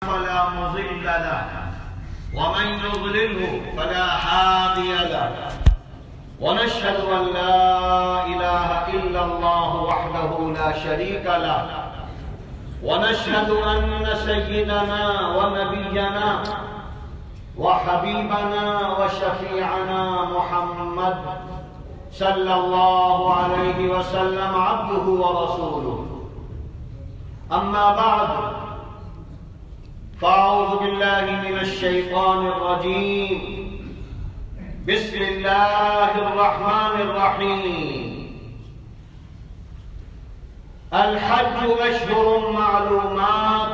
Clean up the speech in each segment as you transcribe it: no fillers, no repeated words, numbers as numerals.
فلا مضل له ومن يضلله فلا هادي له ونشهد أن لا إله إلا الله وحده لا شريك له ونشهد أن سيدنا ونبينا وحبيبنا وشفيعنا محمد صلى الله عليه وسلم عبده ورسوله. أما بعد، فأعوذ بالله من الشيطان الرجيم. بسم الله الرحمن الرحيم. الحج أشهر معلومات،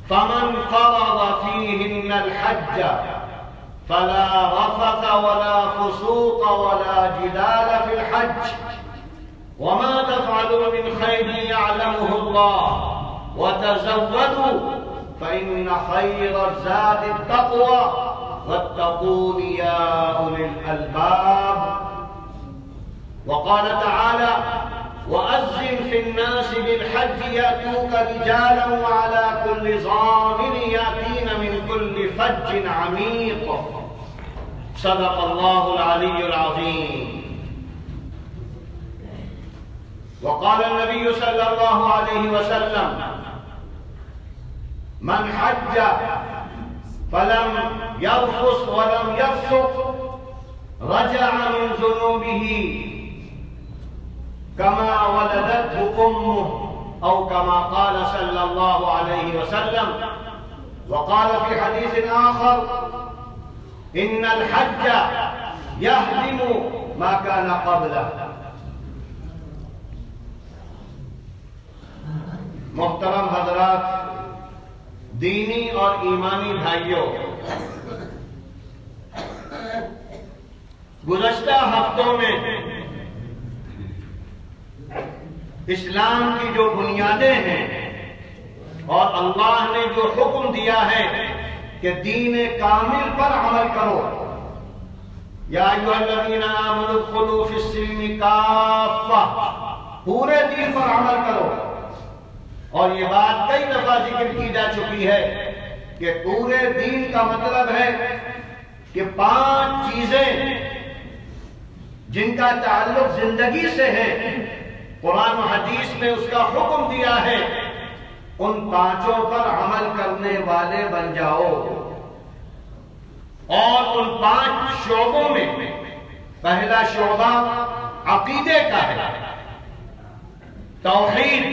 فمن فرض فيهن الحج فلا رفث ولا فسوق ولا جدال في الحج، وما تفعلوا من خير يعلمه الله، وتزودوا فإن خير الزاد التقوى، واتقون يا أولي الألباب. وقال تعالى: وأذن في الناس بالحج يأتوك رجالا وعلى كل ضامر يأتين من كل فج عميق. صدق الله العلي العظيم. وقال النبي صلى الله عليه وسلم: من حج فلم يرفث ولم يفسق رجع من ذنوبه كما ولدته أمه، أو كما قال صلى الله عليه وسلم. وقال في حديث آخر: إن الحج يهدم ما كان قبله. محترم حضرات، دینی اور ایمانی بھائیوں، گزشتہ ہفتوں میں اسلام کی جو بنیادیں ہیں اور اللہ نے جو حکم دیا ہے کہ دین کامل پر عمل کرو، یا ایھا الذین آمنوا ادخلوا فی السلم کافہ، پورے دین پر عمل کرو. اور یہ بات کئی دفعہ ذکر کی جا چکی ہے کہ پورے دین کا مطلب ہے کہ 5 چیزیں جن کا تعلق زندگی سے ہے، قرآن و حدیث میں اس کا حکم دیا ہے، ان 5 پر عمل کرنے والے بن جاؤ. اور ان 5 شعبوں میں پہلا شعبہ عقیدے کا ہے. توحید،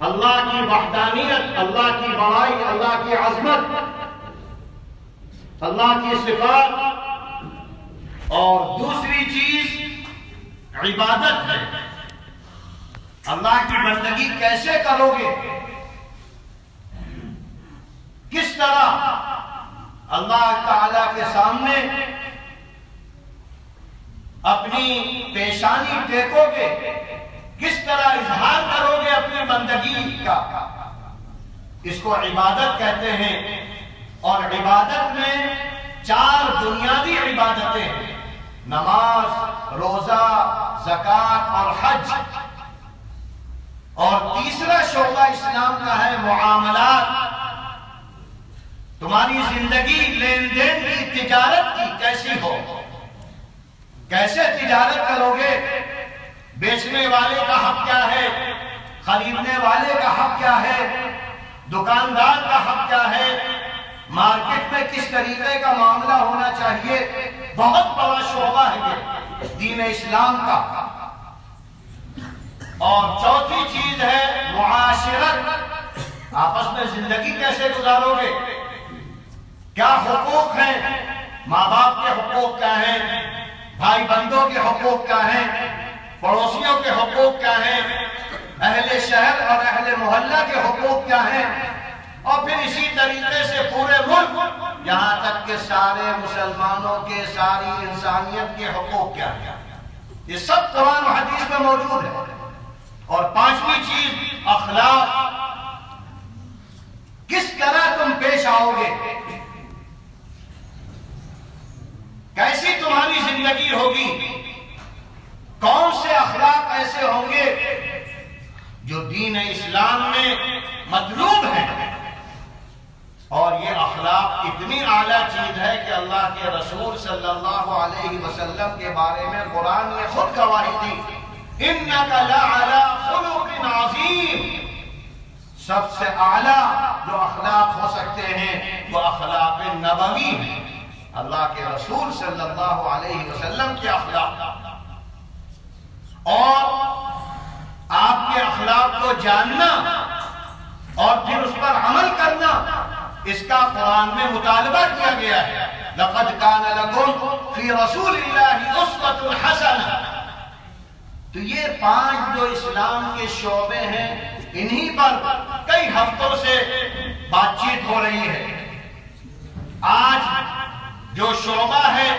اللہ کی وحدانیت، اللہ کی بڑائی، اللہ کی عظمت، اللہ کی صفات. اور دوسری چیز عبادت ہے. اللہ کی بندگی کیسے کرو گے، کس طرح اللہ تعالی کے سامنے اپنی پیشانی ٹیکو گے، کس طرح اظہار کرو گے اپنی بندگی کا، اس کو عبادت کہتے ہیں. اور عبادت میں 4 بنیادی عبادتیں ہیں: نماز، روزہ، زکوٰۃ اور حج. اور تیسرا شعبہ اسلام کا ہے معاملات. تمہاری زندگی لین دین کی، تجارت کی کیسی ہو، کیسے تجارت کرو گے، بیچنے والے کا حق کیا ہے، خریدنے والے کا حق کیا ہے، دکاندار کا حق کیا ہے، مارکیٹ میں کس طریقے کا معاملہ ہونا چاہیے. بہت بڑا شعبہ ہے یہ دین اسلام کا. اور چوتھی چیز ہے معاشرت. آپس میں زندگی کیسے گزارو گے، کیا حقوق ہیں، ماں باپ کے حقوق کیا ہیں، بھائی بندوں کے حقوق کیا ہیں، پڑوسیوں کے حقوق کیا ہیں، اہل شہر اور اہل محلہ کے حقوق کیا ہیں، اور پھر اسی طریقے سے پورے ملک، یہاں تک کہ سارے مسلمانوں کے، ساری انسانیت کے حقوق کیا ہیں. یہ سب قرآن و حدیث میں موجود ہے. اور 5ویں چیز اخلاق. کس طرح تم پیش آؤ گے، کیسی تمہاری زندگی ہوگی، کون سے اخلاق ایسے ہوں گے جو دین اسلام میں مطلوب ہے. کے رسول صلی اللہ علیہ وسلم کے بارے میں قرآن نے خود گواہی دی، اِنَّكَ لَعَلَىٰ خُلُقٍ عَظِيمٍ۔ سب سے اعلیٰ جو اخلاق ہو سکتے ہیں وہ اخلاق نبوی ہیں، اللہ کے رسول صلی اللہ علیہ وسلم کے اخلاق، اور آپ کے اخلاق کو جاننا اور پھر اس پر عمل کرنا، اس کا قرآن میں مطالبہ کیا گیا ہے۔ لَقَدْ كَانَ لَكُمْ فِي رَسُولِ اللَّهِ أُسْوَةٌ حَسَنَةٌ۔ تو یہ 5 جو اسلام کے شعبے ہیں، انہی پر کئی ہفتوں سے بات چیت ہو رہی ہے۔ آج جو شعبہ ہے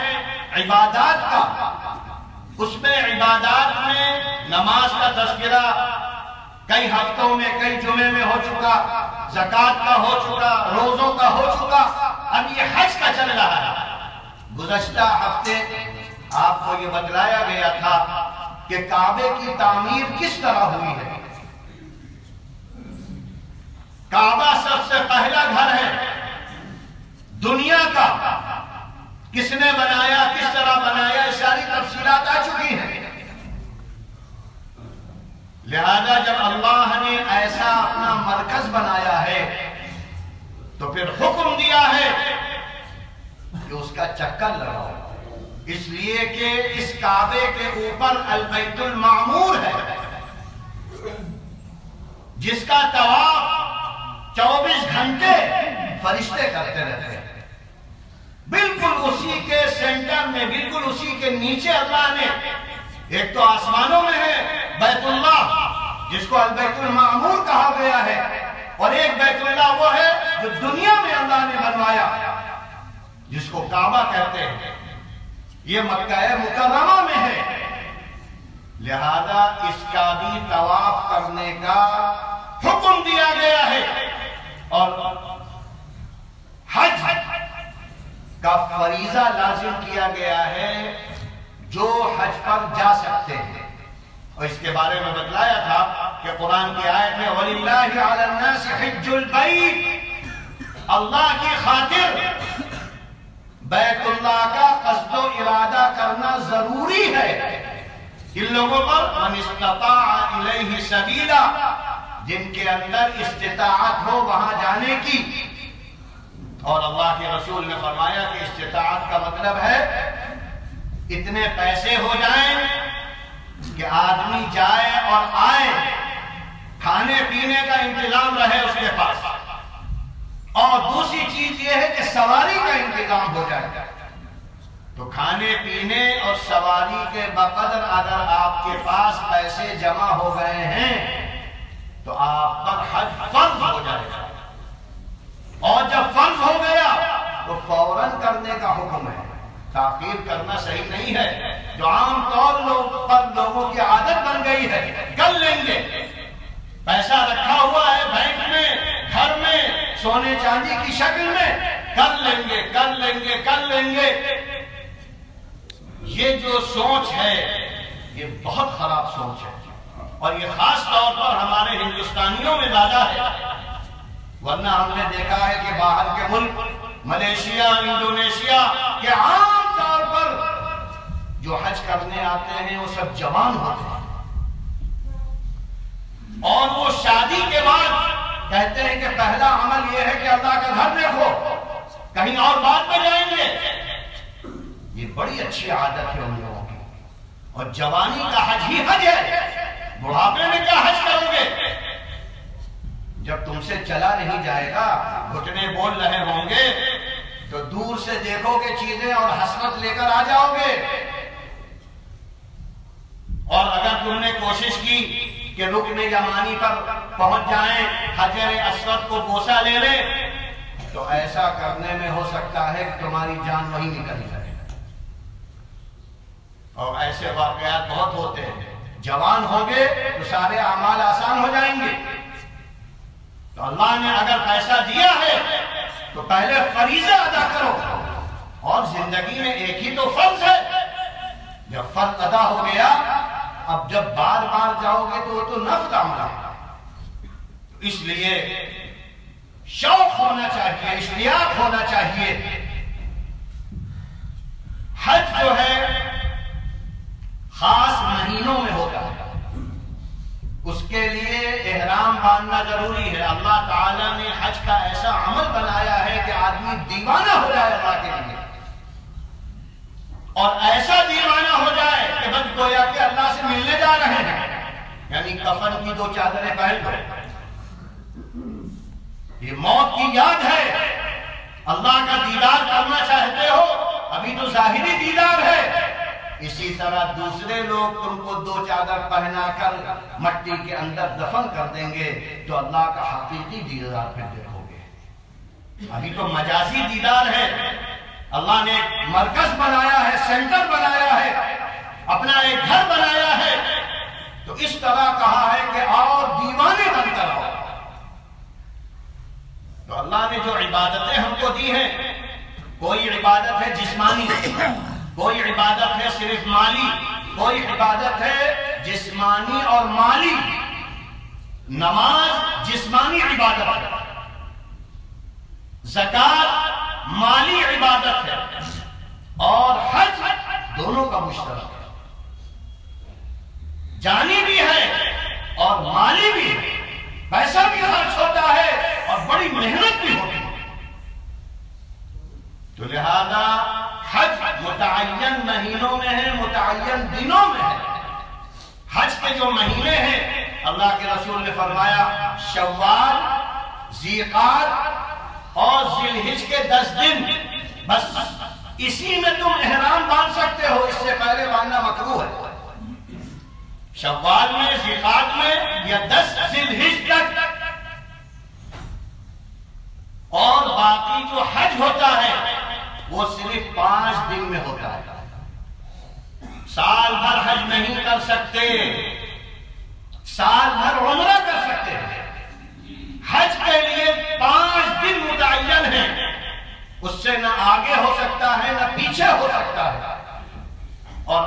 عبادات کا، اس میں عبادات میں نماز کا تذکرہ کئی ہفتوں میں، کئی جمعے میں ہو چکا، زکوٰۃ کا ہو چکا، روزوں کا ہو چکا، اب یہ حج کا چل رہا ہے۔ گزشتہ ہفتے آپ کو یہ بتلایا گیا تھا کہ کعبے کی تعمیر کس طرح ہوئی ہے۔ کعبہ سب سے پہلا گھر ہے دنیا کا، کس نے بنایا، کس طرح بنایا، یہ ساری تفصیلات آ چکی ہیں۔ لہذا جب اللہ نے ایسا اپنا مرکز بنایا ہے تو پھر حکم دیا ہے کہ اس کا چکر لگاؤ، اس لیے کہ اس کعبے کے اوپر البیت المعمور ہے، جس کا طواف 24 گھنٹے فرشتے کرتے رہتے ہیں۔ بالکل اسی کے سینٹر میں، بالکل اسی کے نیچے اللہ نے، ایک تو آسمانوں میں ہے بیت اللہ جس کو البیت المعمور کہا گیا ہے، اور ایک بیت اللہ وہ ہے جو دنیا میں اللہ نے بنوایا، جس کو کعبہ کہتے ہیں، یہ مکہ مکرمہ میں ہے۔ لہذا اس کا بھی طواف کرنے کا حکم دیا گیا ہے، اور حج کا فریضہ لازم کیا گیا ہے جو حج پر جا سکتے ہیں۔ اور اس کے بارے میں بتلایا تھا کہ قرآن کی آیت ہے وَلِلَّهِ عَلَى النَّاسِ حِجُّ الْبَيْتِ، اللہ کی خاطر بیت اللہ کا قصد و ارادہ کرنا ضروری ہے ان لوگوں پر، مَنِ اسْتَطَاعَ إِلَيْهِ سَبِيلًا، جن کے اندر استطاعت ہو وہاں جانے کی۔ اور اللہ کے رسول نے فرمایا کہ استطاعت کا مطلب ہے اتنے پیسے ہو جائیں کہ آدمی جائے اور آئے، کھانے پینے کا انتظام رہے اس کے پاس، اور دوسری چیز یہ ہے کہ سواری کا انتظام ہو جائے۔ تو کھانے پینے اور سواری کے بقدر اگر آپ کے پاس پیسے جمع ہو گئے ہیں تو آپ پر حج فرض ہو جائے گا، اور جب فرض ہو گیا تو فوراً کرنے کا حکم ہے، تاخیر کرنا صحیح نہیں ہے، جو عام طور پر لوگوں کی عادت بن گئی ہے، کر لیں گے، پیسہ رکھا ہوا ہے بینک میں، گھر میں، سونے چاندی کی شکل میں، کر لیں گے، کر لیں گے، کر لیں گے۔ یہ جو سوچ ہے یہ بہت خراب سوچ ہے، اور یہ خاص طور پر ہمارے ہندوستانیوں میں زیادہ ہے، ورنہ ہم نے دیکھا ہے کہ باہر کے ملک ملیشیا، انڈونیشیا کے عام طور پر جو حج کرنے آتے ہیں وہ سب جوان ہوتے ہیں، اور وہ شادی کے بعد کہتے ہیں کہ پہلا عمل یہ ہے کہ اللہ کا گھر دیکھو، کہیں اور بعد میں جائیں گے۔ یہ بڑی اچھی عادت ہے ان لوگوں کی، اور جوانی کا حج ہی حج ہے، بڑھاپے میں کیا حج کرو گے؟ جب تم سے چلا نہیں جائے گا، گھٹنے بول رہے ہوں گے تو دور سے دیکھو گے چیزیں اور حسرت لے کر آ جاؤ گے، اور اگر تم نے کوشش کی کہ رکن یمانی پر پہنچ جائیں، حجر اسود کو بوسہ لے لیں، تو ایسا کرنے میں ہو سکتا ہے کہ تمہاری جان وہیں نکل جائے، اور ایسے واقعات بہت ہوتے ہیں۔ جوان ہوگے تو سارے اعمال آسان ہو جائیں گے۔ تو اللہ نے اگر پیسہ دیا ہے تو پہلے فریضہ ادا کرو، اور زندگی میں ایک ہی تو فرض ہے، جب فرض ادا ہو گیا اب جب بار بار جاؤ گے تو وہ تو نفل عمل ہے۔ اس لیے شوق ہونا چاہیے، اشتیاق ہونا چاہیے حج جو ہے خاص مہینوں میں ہوتا ہے، اس کے لیے احرام باندھنا ضروری ہے۔ اللہ تعالیٰ نے حج کا ایسا عمل بنایا ہے کہ آدمی دیوانہ ہو جائے اللہ کے لیے، اور ایسا دیوانہ ہو جائے کہ بس گویا کہ اللہ سے ملنے جا رہے ہیں، یعنی کفن کی 2 چادریں پہن لو، یہ موت کی یاد ہے، اللہ کا دیدار کرنا چاہتے ہو، ابھی تو ظاہری دیدار ہے، اسی طرح دوسرے لوگ تم کو 2 چادر پہنا کر مٹی کے اندر دفن کر دیں گے تو اللہ کا حقیقی دیدار پھر دیکھو گے۔ ابھی تو مجازی دیدار ہے، اللہ نے ایک مرکز بنایا ہے، سینٹر بنایا ہے، اپنا ایک گھر بنایا ہے، تو اس طرح کہا ہے کہ آؤ دیوانے بن کر آؤ۔ تو اللہ نے جو عبادتیں ہم کو دی ہیں، کوئی عبادت ہے جسمانی، کوئی عبادت ہے صرف مالی، کوئی عبادت ہے جسمانی اور مالی۔ نماز جسمانی عبادت ہے، زکوٰۃ مالی عبادت ہے، اور حج دونوں کا مشترک ہے، جانی بھی ہے اور مالی بھی ہے، پیسہ بھی خرچ ہوتا ہے اور بڑی محنت بھی ہوتی ہے۔ تو لہذا حج متعین مہینوں میں ہے، متعین دنوں میں ہے۔ حج کے جو مہینے ہیں اللہ کے رسول نے فرمایا شوال، ذیقعدہ اور ذی الحج کے 10 دن، بس اسی میں تم احرام باندھ سکتے ہو، اس سے پہلے باندھنا مکروہ ہے۔ شوال میں، ذیقعدہ میں، یا 10 ذی الحج تک، اور باقی جو حج ہوتا ہے وہ صرف 5 دن میں ہوتا ہے۔ سال بھر حج نہیں کر سکتے، سال بھر عمرہ کر سکتے ہیں، حج کے لیے 5 دن متعین ہیں، اس سے نہ آگے ہو سکتا ہے نہ پیچھے ہو سکتا ہے۔ اور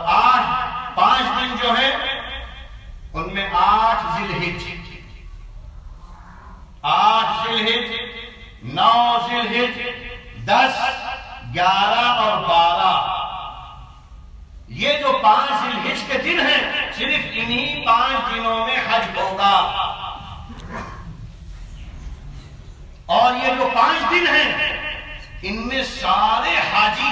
5 دن جو ہیں ان میں 8 ذی الحج، 8 ذی الحج، 9 ذی الحج، 10، 11 اور 12، یہ جو 5 ذی الحج کے دن ہیں صرف انہی 5 دنوں میں حج ہوگا۔ اور یہ جو 5 دن ہیں ان میں سارے حاجی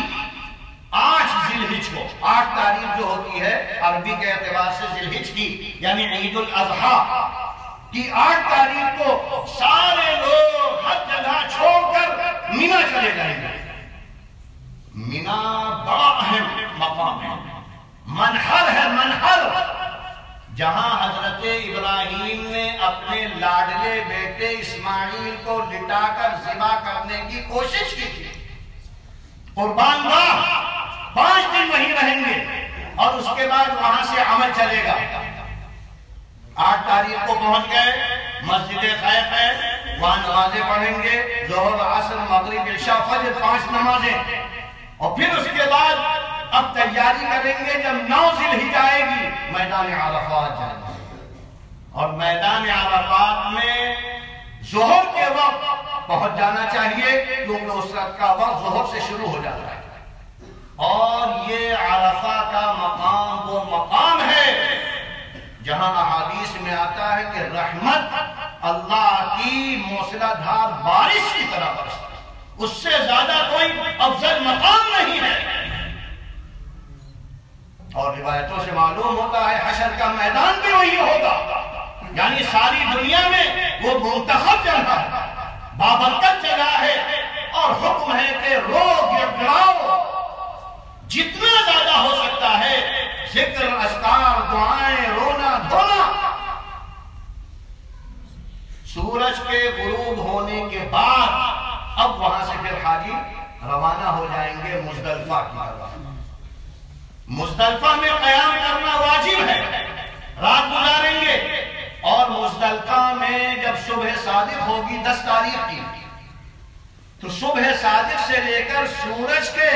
8 ذی الحج کو، 8 تاریخ جو ہوتی ہے عربی کے اعتبار سے ذی الحج کی، یعنی عید الاضحیٰ کی 8 تاریخ کو سارے لوگ ہر جگہ چھوڑ کر مینا چلے جائیں گے۔ مینا بڑا اہم مقام ہے، منحر ہے، منحر، جہاں حضرت ابراہیم نے اپنے لاڈلے بیٹے اسماعیل کو لٹا کر ذبح کرنے کی کوشش کی تھی۔ قربان گاہ 5 دن وہیں رہیں گے اور اس کے بعد وہاں سے عمل چلے گا۔ 8 تاریخ کو پہنچ گئے، مسجد خیف ہے، وہاں نمازیں پڑھیں گے، ظہر، عصر، مغرب، عشاء، فجر، 5 نمازیں، اور پھر اس کے بعد اب تیاری کریں گے جب 9 ذی الحج آئے گی میدان عرفات جائیں گے، اور میدان عرفات میں ظہر کے وقت پہنچ جانا چاہیے کیونکہ اس کا وقت ظہر سے شروع ہو جاتا ہے۔ اور یہ عرفہ کا مقام وہ مقام ہے جہاں احادیث میں آتا ہے کہ رحمت اللہ کی موسلا دھار بارش کی طرح برستی، اس سے زیادہ کوئی افضل مقام نہیں ہے۔ اور روایتوں سے معلوم ہوتا ہے حشر کا میدان بھی وہی ہوگا، یعنی ساری دنیا میں وہ منتخب جگہ ہے، بابرکت جگہ ہے، اور حکم ہے کہ رو گڑاؤ، جتنا زیادہ ہو سکتا ہے ذکر، اذکار، دعائیں، رونا دھونا۔ سورج کے غروب ہونے کے بعد اب وہاں سے پھر حاجی روانہ ہو جائیں گے مزدلفہ کی طرف۔ مزدلفہ میں قیام کرنا واجب ہے، رات گزاریں گے، اور مزدلفہ میں جب صبح صادق ہوگی 10 تاریخ کی، تو صبح صادق سے لے کر سورج کے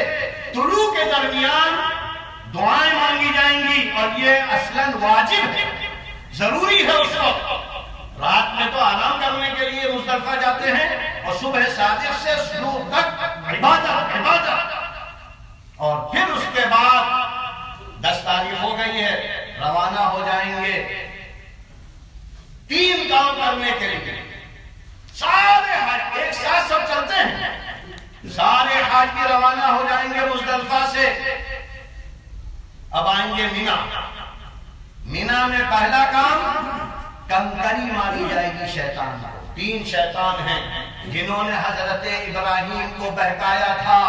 طلوع کے درمیان دعائیں مانگی جائیں گی، اور یہ اصلاً واجب ہے، ضروری ہے۔ اس وقت رات میں تو آرام کرنے کے لیے مزدلفہ جاتے ہیں، اور صبح صادق سے شروع تک عبادت، اور پھر اس کے گئی ہے، روانہ ہو جائیں گے 3 کام کرنے کے لیے۔ سارے حاج ایک ساتھ سب چلتے ہیں، سارے حاج بھی روانہ ہو جائیں گے مزدلفہ سے۔ اب آئیں گے مینا۔ مینا میں پہلا کام کنکری ماری جائے گی شیطان کو۔ 3 شیطان ہیں جنہوں نے حضرت ابراہیم کو بہکایا تھا۔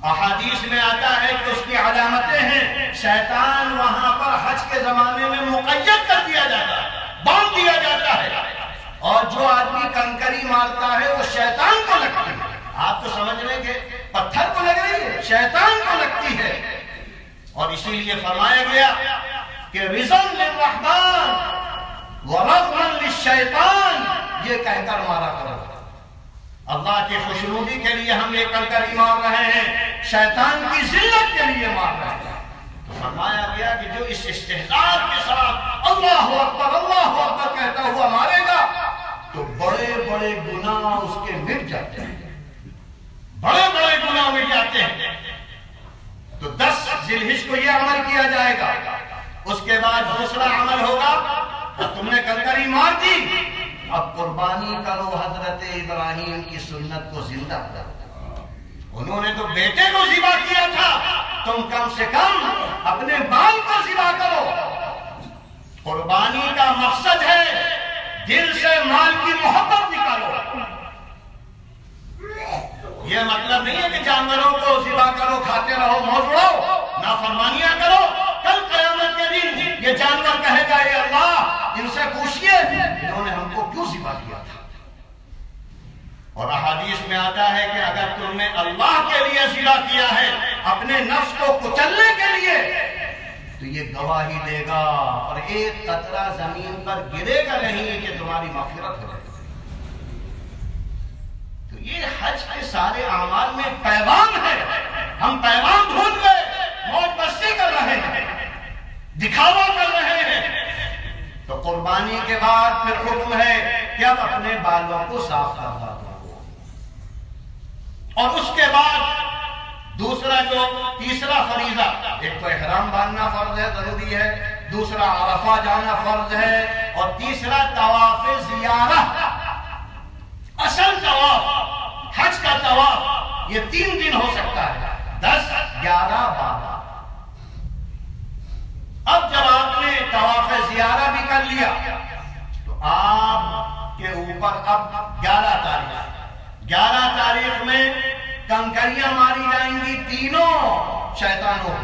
احادیث میں آتا ہے کہ اس کی علامتیں ہیں، شیطان وہاں پر حج کے زمانے میں مقید کر دیا جاتا ہے، باندھ دیا جاتا ہے، اور جو آدمی کنکری مارتا ہے وہ شیطان کو لگتی ہے۔ آپ تو سمجھ رہے کہ پتھر کو لگ رہی ہے، شیطان کو لگتی ہے۔ اور اسی لیے فرمایا گیا کہ رضا للرحمن ورغما للشیطان، یہ کہہ کر مارا کرو۔ اللہ کی خوشنودی کے لیے ہم یہ کنکری مار رہے ہیں، شیطان کی ذلت کے لیے مار رہے ہیں۔ تو فرمایا گیا کہ جو اس استحضار کے ساتھ اللہ اکبر کہتا ہوا مارے گا تو بڑے بڑے گناہ اس کے مٹ جاتے ہیں، بڑے بڑے گناہ مٹ جاتے ہیں۔ تو 10 ذی الحجہ کو یہ عمل کیا جائے گا۔ اس کے بعد دوسرا عمل ہوگا، تم نے کنکری مار دی، اب قربانی کرو، حضرت ابراہیم کی سنت کو زندہ کرو۔ انہوں نے تو بیٹے کو ذبح کیا تھا، تم کم سے کم اپنے بال کو ذبح کرو۔ قربانی کا مقصد ہے دل سے مال کی محبت نکالو۔ یہ مطلب نہیں ہے کہ جانوروں کو ذبح کرو، کھاتے رہو، موج اڑاؤ، نافرمانیاں کرو۔ کل قیامت کے دن یہ جانور کہے گا اے اللہ ان سے پوچھئے انہوں نے ہم کو کیوں ذبح کیا تھا۔ اور احادیث میں آتا ہے کہ اگر تم نے اللہ کے لیے ذبح کیا ہے، اپنے نفس کو کچلنے کے لیے، تو یہ گواہی دے گا اور ایک قطرہ زمین پر گرے گا نہیں کہ تمہاری مغفرت ہو۔ تو یہ حج کے سارے اعمال میں پیغام ہے، ہم پیغام بھول گئے، موج مستی کر رہے ہیں، دکھاوا کر رہے ہیں۔ تو قربانی کے بعد پھر حکم ہے کہ اب اپنے بالوں کو صاف کرنا دو، اور اس کے بعد دوسرا جو تیسرا فریضہ، ایک تو احرام باندھنا فرض ہے، ضروری ہے، دوسرا عرفہ جانا فرض ہے، اور تیسرا طواف زیارہ، اصل طواف، حج کا طواف، یہ 3 دن ہو سکتا ہے، 10، 11، 12۔ اب جب آپ نے طواف زیارہ بھی کر لیا تو آپ کے اوپر اب 11 تاریخ میں کنکریاں ماری جائیں گی تینوں شیطانوں،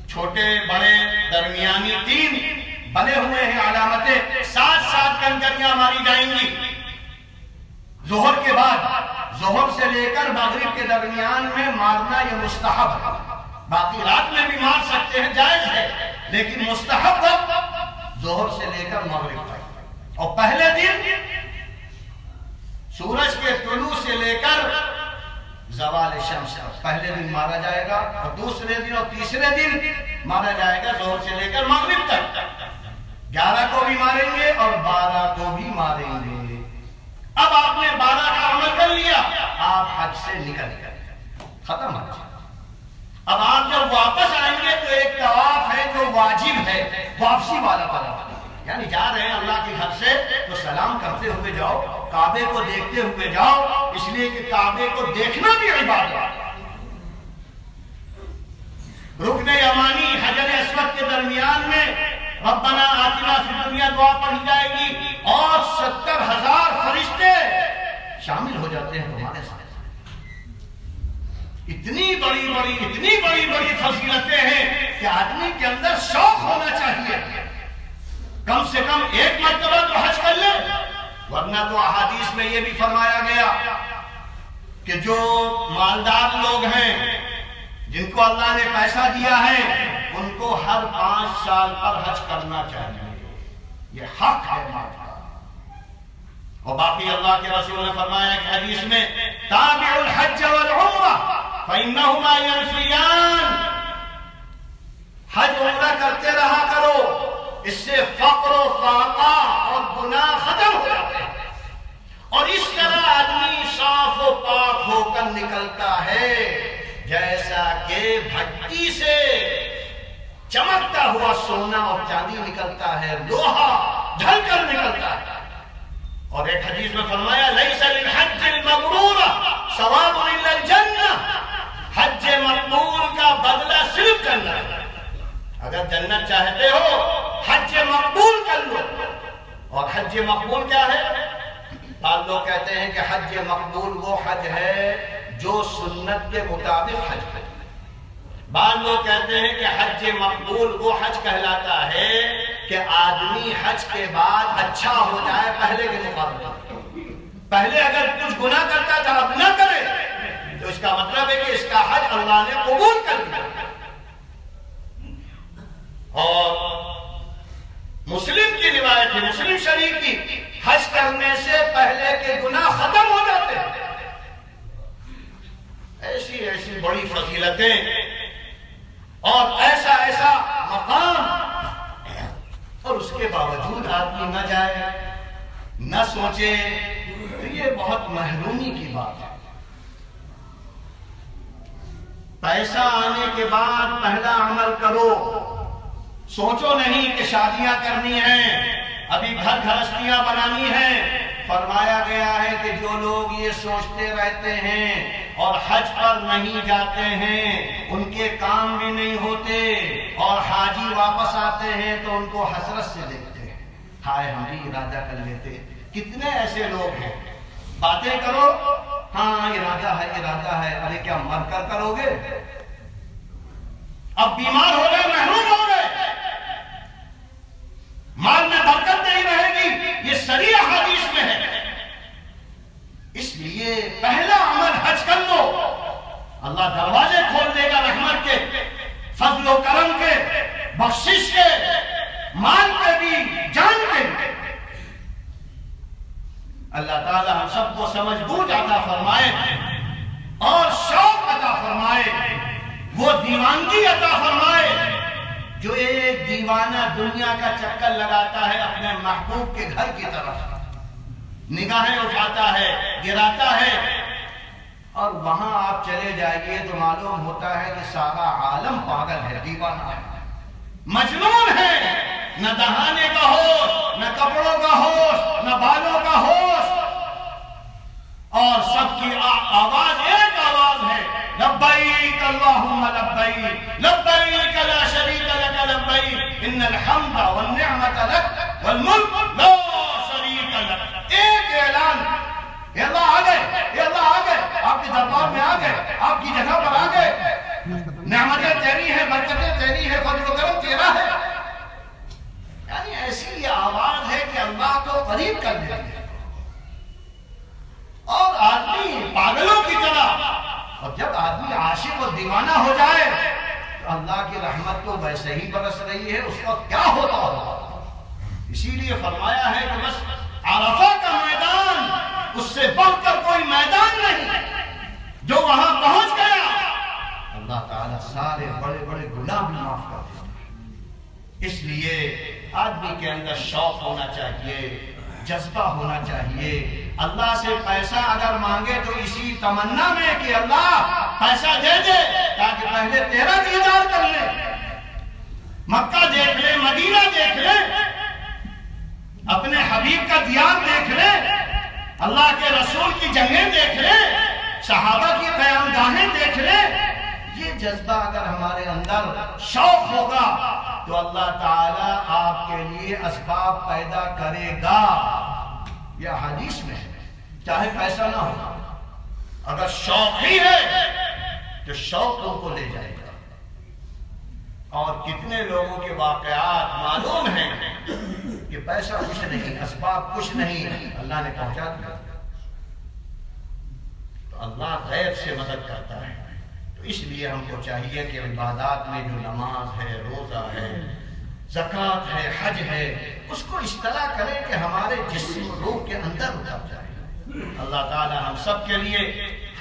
چھوٹے بڑے درمیانی 3 بنے ہوئے ہیں علامتیں، 7 کنکریاں ماری جائیں گی۔ ظہر کے بعد، ظہر سے لے کر مغرب کے درمیان میں مارنا یہ مستحب ہے، باقی رات میں بھی مار سکتے ہیں، جائز ہے، لیکن مستحب وقت ظہر سے لے کر مغرب تک۔ اور پہلے دن سورج کے طلوع سے لے کر زوال شمس تک پہلے دن مارا جائے گا، اور دوسرے دن اور تیسرے دن مارا جائے گا ظہر سے لے کر مغرب تک۔ 11 کو بھی ماریں گے اور 12 کو بھی ماریں گے۔ اب آپ نے 12 کا عمل کر لیا، آپ حج سے نکل گئے، ختم حج۔ اب آپ جب واپس آئیں گے تو ایک طواف ہے جو واجب ہے، واپسی والا طواف، یعنی جا رہے ہیں اللہ کے گھر سے تو سلام کرتے ہوئے جاؤ، کعبے کو دیکھتے ہوئے جاؤ، اس لیے کہ کعبے کو دیکھنا بھی عبادت ہے۔ رکن یمانی حجر اسود کے درمیان میں ربنا آتنا فی الدنیا دعا پڑھی جائے گی، اور 70,000 فرشتے شامل ہو جاتے ہیں تمہارے ساتھ۔ اتنی بڑی فضیلتیں ہیں کہ آدمی کے اندر شوق ہونا چاہیے، کم سے کم ایک مرتبہ تو حج کر لے، ورنہ تو احادیث میں یہ بھی فرمایا گیا کہ جو مالدار لوگ ہیں جن کو اللہ نے پیسہ دیا ہے ان کو ہر 5 سال پر حج کرنا چاہیے، یہ حق ہے مال کا۔ اور باقی اللہ کے رسول نے فرمایا کہ حدیث میں تابع الحج والعمرہ فإنہما ينفیان، حج عمرہ کرتے رہا کرو، اس سے فقر و فاقہ اور گناہ ختم ہو جاتے ہیں، اور اس طرح آدمی صاف و پاک ہو کر نکلتا ہے جیسا کہ سے چمکتا ہوا سونا اور چاندی نکلتا ہے، لوہا ڈھل کر نکلتا ہے۔ اور ایک حدیث میں فرمایا لیس للحج المبرور ثواب الا الجنہ، حج مقبول کا بدلہ صرف جنت ہے۔ اگر جنت چاہتے ہو حج مقبول کر لو۔ اور حج مقبول کیا ہے؟ بعض لوگ کہتے ہیں کہ حج مقبول وہ حج ہے جو سنت کے مطابق حج ہے۔ بعض لوگ کہتے ہیں کہ حج مقبول وہ حج کہلاتا ہے کہ آدمی حج کے بعد اچھا ہو جائے پہلے کے مقابلے۔ پہلے اگر کچھ گناہ کرتا تھا اب نہ کرے تو اس کا مطلب ہے کہ اس کا حج اللہ نے قبول کر لیا۔ اور مسلم کی روایت ہے، مسلم شریف کی، حج کرنے سے پہلے کے گناہ ختم ہو جاتے ہیں۔ ایسی ایسی بڑی فضیلتیں اور ایسا ایسا مقام، اور اس کے باوجود آدمی نہ جائے، نہ سوچے، تو یہ بہت محرومی کی بات ہے۔ پیسہ آنے کے بعد پہلا عمل کرو، سوچو نہیں کہ شادیاں کرنی ہیں، ابھی گھر گھرستیاں بنانی ہیں۔ فرمایا گیا ہے کہ جو لوگ یہ سوچتے رہتے ہیں اور حج پر نہیں جاتے ہیں ان کے کام بھی نہیں ہوتے، اور حاجی واپس آتے ہیں تو ان کو حسرت سے دیکھتے ہیں، ہائے ہم بھی ارادہ کر لیتے۔ کتنے ایسے لوگ ہیں، باتیں کرو ہاں ارادہ ہے، ارے کیا مر کر کرو گے؟ اب بیمار ہو گئے، محروم ہو گئے، مال میں برکت نہیں رہے گی، یہ صریح حدیث میں ہے۔ اس لیے پہلا عمل حج کر لو، اللہ دروازے کھول دے گا رحمت کے، فضل و کرم کے، بخشش کے، مال کے بھی، جان کے بھی۔ اللہ تعالی ہم سب کو سمجھ بوجھ عطا فرمائے اور شوق عطا فرمائے، وہ دیوانگی عطا فرمائے جو ایک دیوانہ دنیا کا چکر لگاتا ہے اپنے محبوب کے گھر کی طرف، نگاہیں اٹھاتا ہے، گراتا ہے، اور وہاں آپ چلے جائیے تو معلوم ہوتا ہے کہ سارا عالم پاگل ہے، دیوانہ ہے، مجنون ہے، نہ دہانے کا ہوش، نہ کپڑوں کا ہوش، نہ بالوں کا ہوش، اور سب کی آواز ایک آواز ہے، لبیک اللہم لبیک، لبیک لا شریک لک لبیک، ان الحمد والنعمت لک والملک لا شریک لک۔ ایک اعلان، اے اللہ آ گئے، اے اللہ آ گئے، آپ کے دربار میں آ گئے، آپ کی جگہ پر آ گئے، نعمتیں تیری ہیں، برکتیں تیری ہیں، فضل و کرم تیرا ہے۔ یعنی ایسی یہ آواز ہے کہ اللہ کو قریب کر دیتی ہے، اور آدمی پاگلوں کی طرح، اور جب آدمی عاشق و دیوانہ ہو جائے تو اللہ کی رحمت تو ویسے ہی برس رہی ہے، اس وقت کیا ہوتا ہوگا۔ اسی لیے فرمایا ہے کہ بس عرفہ کا میدان، اس سے بڑھ کر کوئی میدان نہیں، جو وہاں پہنچ گیا اللہ تعالیٰ سارے بڑے بڑے گناہ بھی معاف کر دیتا ہے۔ اس لیے آدمی کے اندر شوق ہونا چاہیے، جذبہ ہونا چاہیے۔ اللہ سے پیسہ اگر مانگے تو اسی تمنا میں کہ اللہ پیسہ دے دے تاکہ پہلے تیرا دیدار کر لے، مکہ دیکھ لے، مدینہ دیکھ لے، اپنے حبیب کا دیار دیکھ لے، اللہ کے رسول کی جنگیں دیکھ لے، صحابہ کی قیام گاہیں دیکھ لے۔ یہ جذبہ اگر ہمارے اندر شوق ہوگا تو اللہ تعالیٰ آپ کے لیے اسباب پیدا کرے گا۔ یہ حدیث میں چاہے پیسہ نہ ہو، اگر شوق ہی ہے تو شوق تم کو لے جائے گا۔ اور کتنے لوگوں کے واقعات معلوم ہیں کہ پیسہ کچھ نہیں، اسباب کچھ نہیں، اللہ نے پہنچا دیا۔ تو اللہ غیب سے مدد کرتا ہے۔ تو اس لیے ہم کو چاہیے کہ عبادات میں جو نماز ہے، روزہ ہے، زکوٰۃ ہے، حج ہے، اس کو اس طرح کریں کہ ہمارے جسم روح کے اندر اتر جائے۔ اللہ تعالی ہم سب کے لیے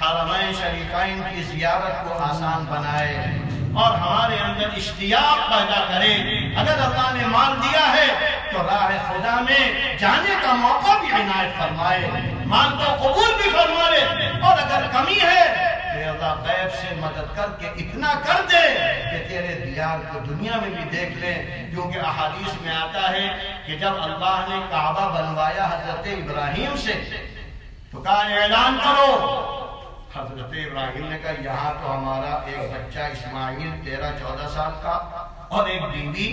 حرمین شریفین کی زیارت کو آسان بنائے اور ہمارے اندر اشتیاق پیدا کرے۔ اگر اللہ نے مال دیا ہے تو راہ خدا میں جانے کا موقع بھی عنایت فرمائے، مال کو قبول بھی فرما لے، اور اگر کمی ہے کہ اللہ غیب سے مدد کر کے اتنا کر دے کہ تیرے دیار کو دنیا میں بھی دیکھ لیں۔ کیونکہ احادیث میں آتا ہے کہ جب اللہ نے کعبہ بنوایا حضرت ابراہیم سے تو کہا اعلان کرو۔ حضرت ابراہیم نے کہا یہاں تو ہمارا ایک بچہ اسماعیل 13-14 سال کا اور ایک بیوی،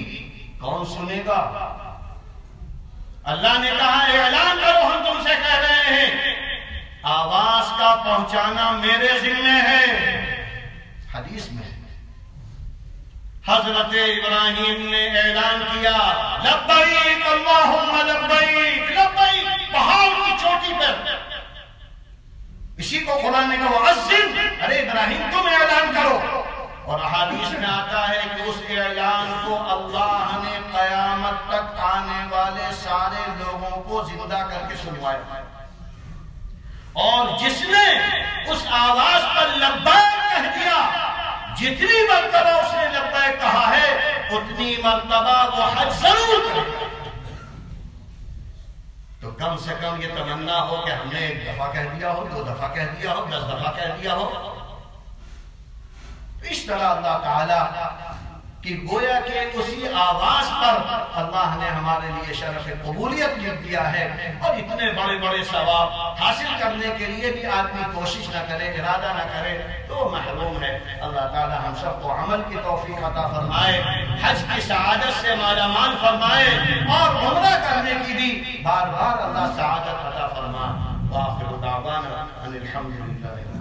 کون سنے گا؟ اللہ نے کہا اعلان کرو، ہم تم سے کہہ رہے ہیں، آواز کا پہنچانا میرے ذمہ ہے۔ حدیث میں حضرت ابراہیم نے اعلان کیا لبیک اللہم لبیک، لبیک، پہاڑ کی چوٹی پر، اسی کو قرآن نے کہا وَعَزِّمْ، ارے ابراہیم تم اعلان کرو۔ اور احادیث میں آتا ہے کہ اس اعلان کو اللہ نے قیامت تک آنے والے سارے لوگوں کو زندہ کر کے سنوایا، اور جس نے اس آواز پر لبیک کہہ دیا، جتنی مرتبہ اس نے لبیک کہا ہے اتنی مرتبہ وہ حج ضرور کرے۔ تو کم سے کم یہ تمنا ہو کہ ہم نے 1 دفعہ کہہ دیا ہو، 2 دفعہ کہہ دیا ہو، 10 دفعہ کہہ دیا ہو۔ اس طرح اللہ تعالیٰ کی گویا کہ اسی آواز پر اللہ نے ہمارے لیے شرف قبولیت لکھ دیا ہے، اور اتنے بڑے بڑے ثواب حاصل کرنے کے لیے بھی آدمی کوشش نہ کرے، ارادہ نہ کرے تو محروم ہے۔ اللہ تعالیٰ ہم سب کو عمل کی توفیق عطا فرمائے، حج کی سعادت سے مالا مال فرمائے، اور عمرہ کرنے کی بھی بار بار اللہ سعادت عطا فرما۔ وآخر دعوانا ان الحمدللہ۔